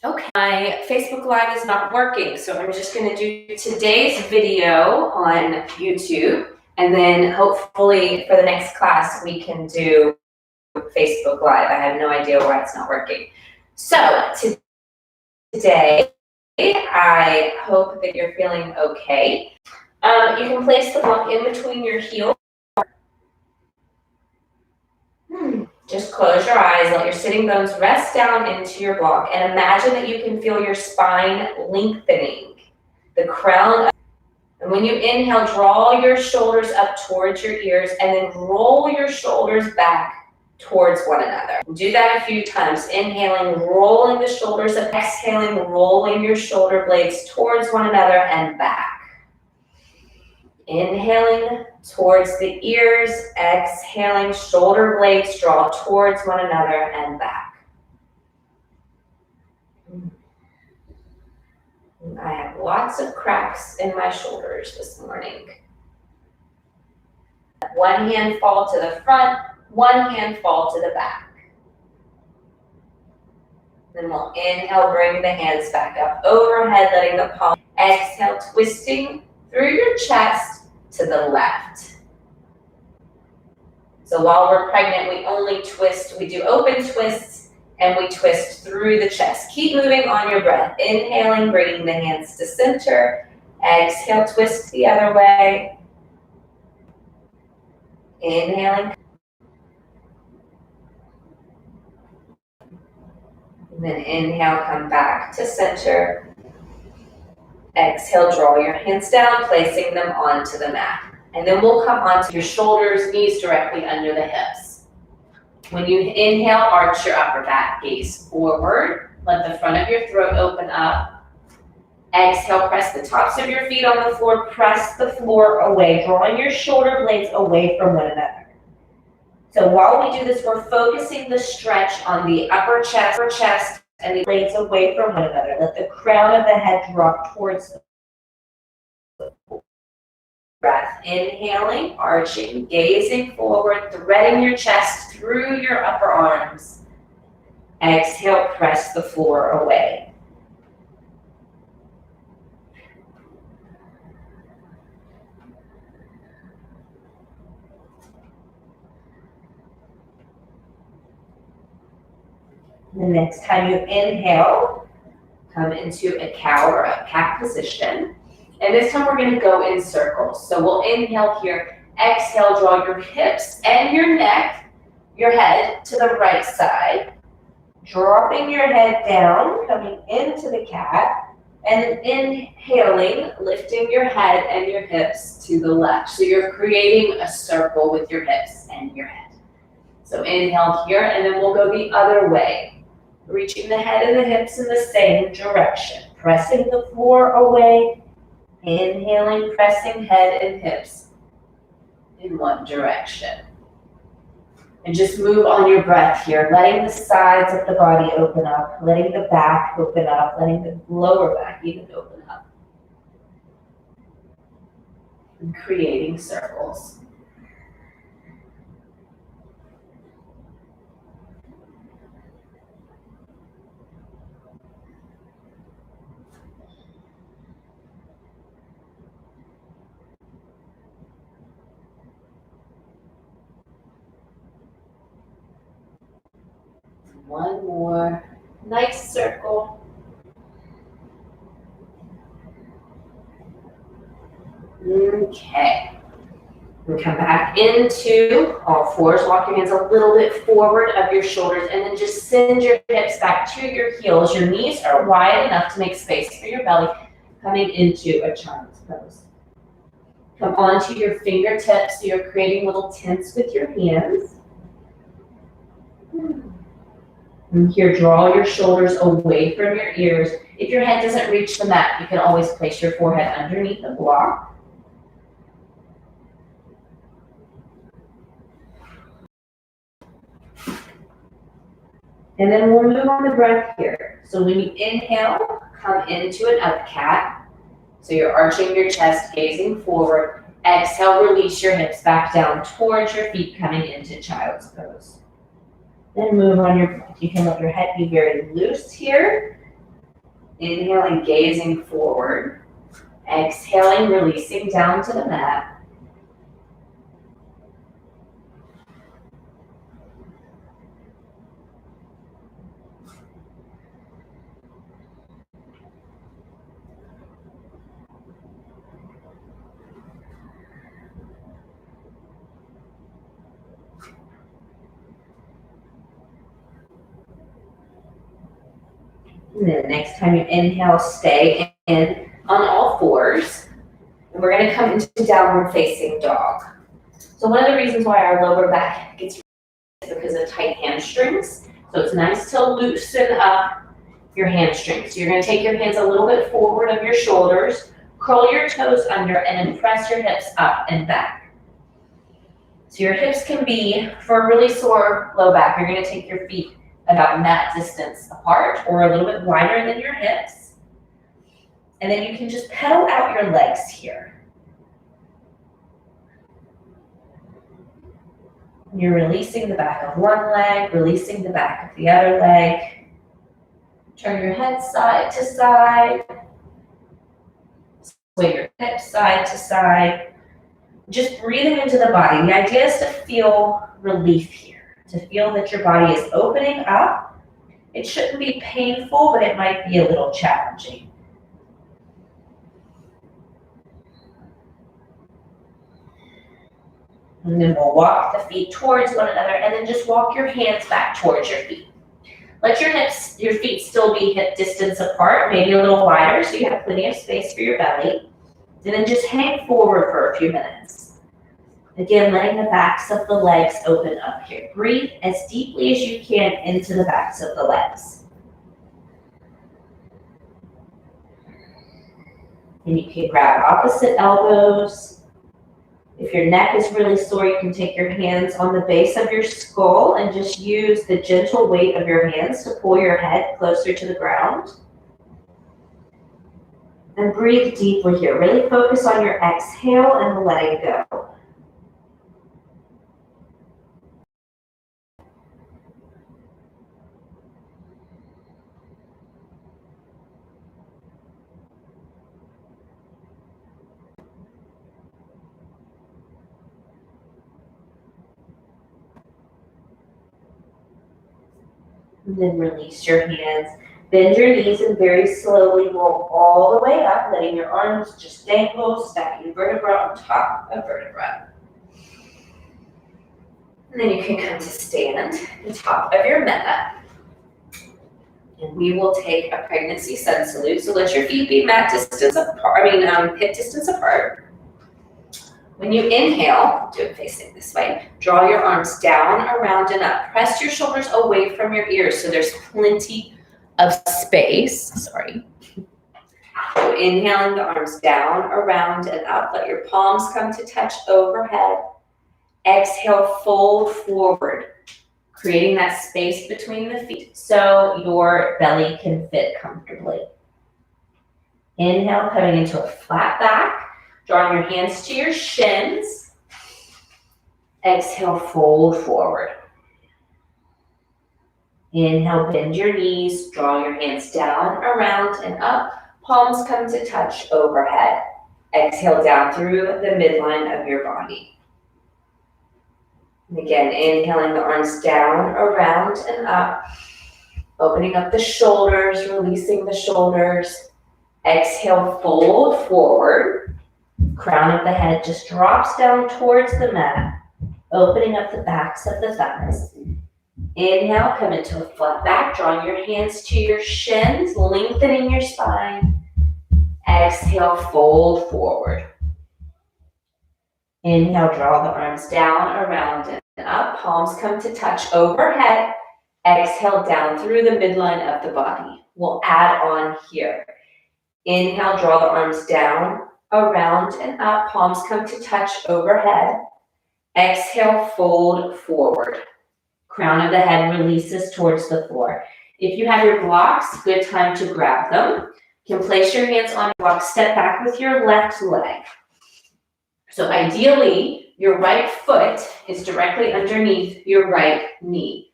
Okay, my Facebook Live is not working, so I'm just going to do today's video on YouTube, and then hopefully for the next class we can do Facebook Live. I have no idea why it's not working. So today, I hope that you're feeling okay. You can place the block in between your heels. Just close your eyes, let your sitting bones rest down into your block, and imagine that you can feel your spine lengthening, the crown. And when you inhale, draw your shoulders up towards your ears, and then roll your shoulders back towards one another. Do that a few times. Inhaling, rolling the shoulders up. Exhaling, rolling your shoulder blades towards one another and back. Inhaling towards the ears, exhaling, shoulder blades draw towards one another and back. I have lots of cracks in my shoulders this morning. One hand fall to the front, one hand fall to the back. Then we'll inhale, bring the hands back up overhead, letting the palm. Exhale, twisting through your chest to the left. So while we're pregnant, we only twist, we do open twists, and we twist through the chest. Keep moving on your breath. Inhaling, bringing the hands to center. Exhale, twist the other way. Inhaling. And then inhale, come back to center. Exhale, draw your hands down, placing them onto the mat. And then we'll come onto your shoulders, knees directly under the hips. When you inhale, arch your upper back, gaze forward. Let the front of your throat open up. Exhale, press the tops of your feet on the floor. Press the floor away, drawing your shoulder blades away from one another. So while we do this, we're focusing the stretch on the upper chest, and the blades away from one another. Let the crown of the head drop towards the breath. Inhaling, arching, gazing forward, threading your chest through your upper arms. Exhale, press the floor away. The next time you inhale, come into a cow or a cat position. And this time we're going to go in circles. So we'll inhale here, exhale, draw your hips and your neck, your head to the right side. Dropping your head down, coming into the cat, and inhaling, lifting your head and your hips to the left. So you're creating a circle with your hips and your head. So inhale here, and then we'll go the other way. Reaching the head and the hips in the same direction. Pressing the floor away. Inhaling, pressing head and hips in one direction. And just move on your breath here, letting the sides of the body open up, letting the back open up, letting the lower back even open up. And creating circles. One more nice circle. Okay. And come back into all fours. Walk your hands a little bit forward of your shoulders, and then just send your hips back to your heels. Your knees are wide enough to make space for your belly. Coming into a child's pose. Come onto your fingertips, so you're creating little tents with your hands. And here, draw your shoulders away from your ears. If your head doesn't reach the mat, you can always place your forehead underneath the block. And then we'll move on the breath here. So when you inhale, come into an up cat. So you're arching your chest, gazing forward. Exhale, release your hips back down towards your feet, coming into child's pose. Then move on your breath. You can let your head be very loose here. Inhaling, gazing forward. Exhaling, releasing down to the mat. And then next time you inhale, stay in on all fours. And we're gonna come into downward facing dog. So one of the reasons why our lower back gets is because of tight hamstrings. So it's nice to loosen up your hamstrings. So you're gonna take your hands a little bit forward of your shoulders, curl your toes under, and then press your hips up and back. So your hips can be, for a really sore low back, you're gonna take your feet about mat distance apart or a little bit wider than your hips. And then you can just pedal out your legs here. You're releasing the back of one leg, releasing the back of the other leg. Turn your head side to side. Sway your hips side to side. Just breathing into the body. The idea is to feel relief here, to feel that your body is opening up. It shouldn't be painful, but it might be a little challenging. And then we'll walk the feet towards one another and then just walk your hands back towards your feet. Let your feet still be hip distance apart, maybe a little wider so you have plenty of space for your belly. And then just hang forward for a few minutes. Again, letting the backs of the legs open up here. Breathe as deeply as you can into the backs of the legs. And you can grab opposite elbows. If your neck is really sore, you can take your hands on the base of your skull and just use the gentle weight of your hands to pull your head closer to the ground. And breathe deeply here. Really focus on your exhale and letting go. And then release your hands. Bend your knees and very slowly roll all the way up, letting your arms just dangle, stacking vertebra on top of vertebra. And then you can come to stand at the top of your mat. And we will take a pregnancy sun salute. So let your feet be mat distance apart, hip distance apart. When you inhale, do it facing this way. Draw your arms down, around, and up. Press your shoulders away from your ears so there's plenty of space. Sorry. So inhaling, the arms down, around, and up. Let your palms come to touch overhead. Exhale, fold forward, creating that space between the feet so your belly can fit comfortably. Inhale, coming into a flat back. Drawing your hands to your shins. Exhale, fold forward. Inhale, bend your knees. Draw your hands down, around, and up. Palms come to touch overhead. Exhale down through the midline of your body. And again, inhaling the arms down, around, and up. Opening up the shoulders, releasing the shoulders. Exhale, fold forward. Crown of the head just drops down towards the mat, opening up the backs of the thighs. Inhale, come into a flat back, drawing your hands to your shins, lengthening your spine. Exhale, fold forward. Inhale, draw the arms down, around, and up. Palms come to touch overhead. Exhale, down through the midline of the body. We'll add on here. Inhale, draw the arms down, around, and up. Palms come to touch overhead. Exhale, fold forward. Crown of the head releases towards the floor. If you have your blocks, good time to grab them. You can place your hands on your block, step back with your left leg. So ideally, your right foot is directly underneath your right knee.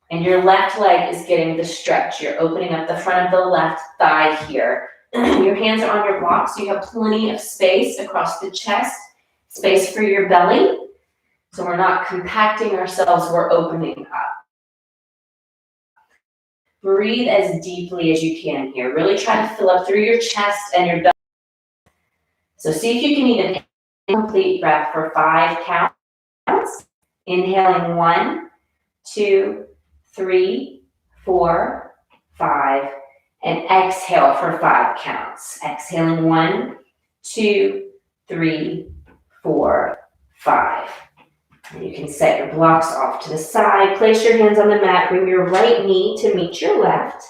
And your left leg is getting the stretch. You're opening up the front of the left thigh here. Your hands are on your blocks, so you have plenty of space across the chest, space for your belly. So we're not compacting ourselves, we're opening up. Breathe as deeply as you can here. Really try to fill up through your chest and your belly. So see if you can even complete breath for 5 counts. Inhaling 1, 2, 3, 4, 5. And exhale for 5 counts. Exhaling 1, 2, 3, 4, 5. And you can set your blocks off to the side. Place your hands on the mat. Bring your right knee to meet your left.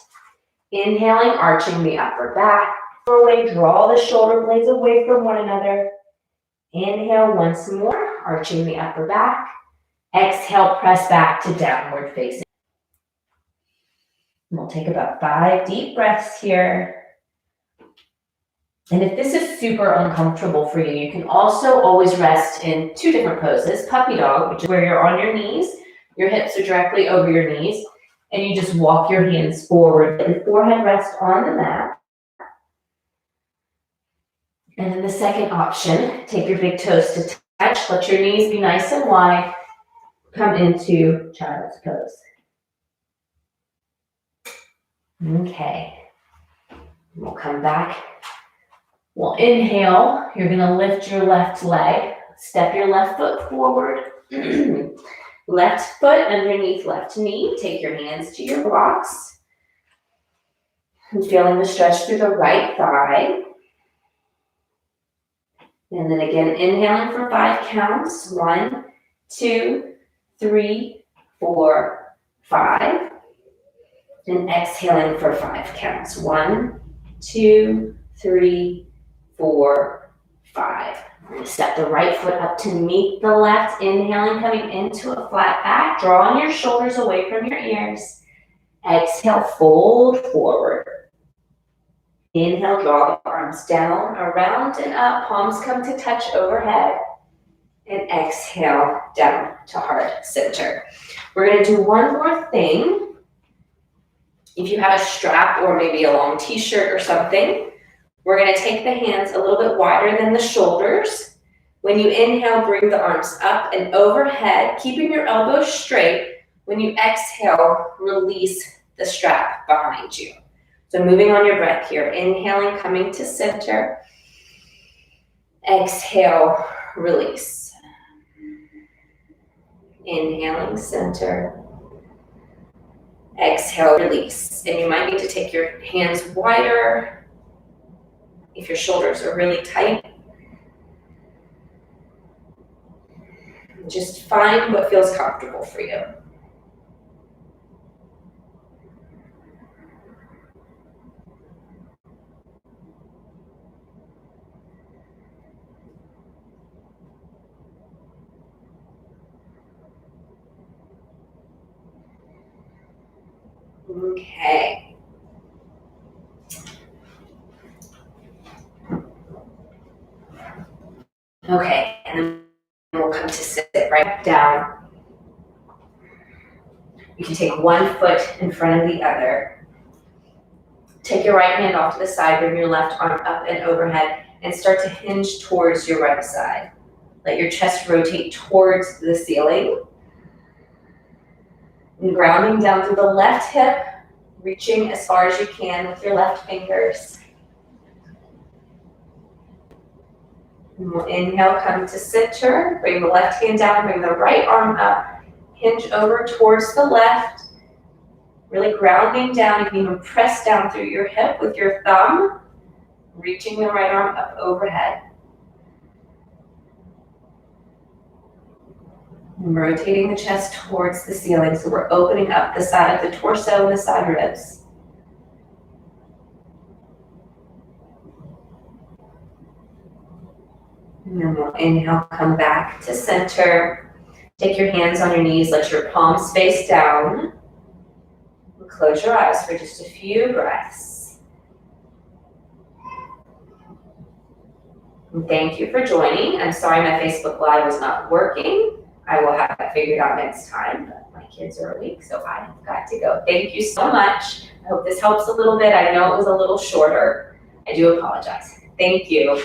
Inhaling, arching the upper back. Draw the shoulder blades away from one another. Inhale once more, arching the upper back. Exhale, press back to downward facing. And we'll take about 5 deep breaths here. And if this is super uncomfortable for you, you can also always rest in 2 different poses. Puppy dog, which is where you're on your knees, your hips are directly over your knees, and you just walk your hands forward. Let your forehead rest on the mat. And then the second option, take your big toes to touch, let your knees be nice and wide, come into child's pose. Okay, we'll come back. We'll inhale, you're gonna lift your left leg, step your left foot forward, left foot underneath left knee, take your hands to your blocks, and feeling the stretch through the right thigh. And then again, inhaling for 5 counts, 1, 2, 3, 4, 5. And exhaling for 5 counts, 1, 2, 3, 4, 5. We're going to step the right foot up to meet the left. Inhaling, coming into a flat back. Drawing your shoulders away from your ears. Exhale, fold forward. Inhale, draw the arms down, around and up. Palms come to touch overhead. And exhale, down to heart center. We're going to do one more thing. If you have a strap or maybe a long t-shirt or something, we're going to take the hands a little bit wider than the shoulders. When you inhale, bring the arms up and overhead, keeping your elbows straight. When you exhale, release the strap behind you. So moving on your breath here, inhaling, coming to center. Exhale, release. Inhaling, center. Exhale, release. And you might need to take your hands wider if your shoulders are really tight. Just find what feels comfortable for you. Okay. Okay, and then we'll come to sit right down. You can take one foot in front of the other. Take your right hand off to the side, bring your left arm up and overhead, and start to hinge towards your right side. Let your chest rotate towards the ceiling. And grounding down through the left hip, reaching as far as you can with your left fingers. And we'll inhale, come to center, bring the left hand down, bring the right arm up, hinge over towards the left, really grounding down. You can even press down through your hip with your thumb, reaching the right arm up overhead. And rotating the chest towards the ceiling, so we're opening up the side of the torso and the side ribs. And then we'll inhale, come back to center. Take your hands on your knees, let your palms face down. And close your eyes for just a few breaths. And thank you for joining. I'm sorry my Facebook Live was not working. I will have that figured out next time, but my kids are awake, so I have got to go. Thank you so much. I hope this helps a little bit. I know it was a little shorter. I do apologize. Thank you.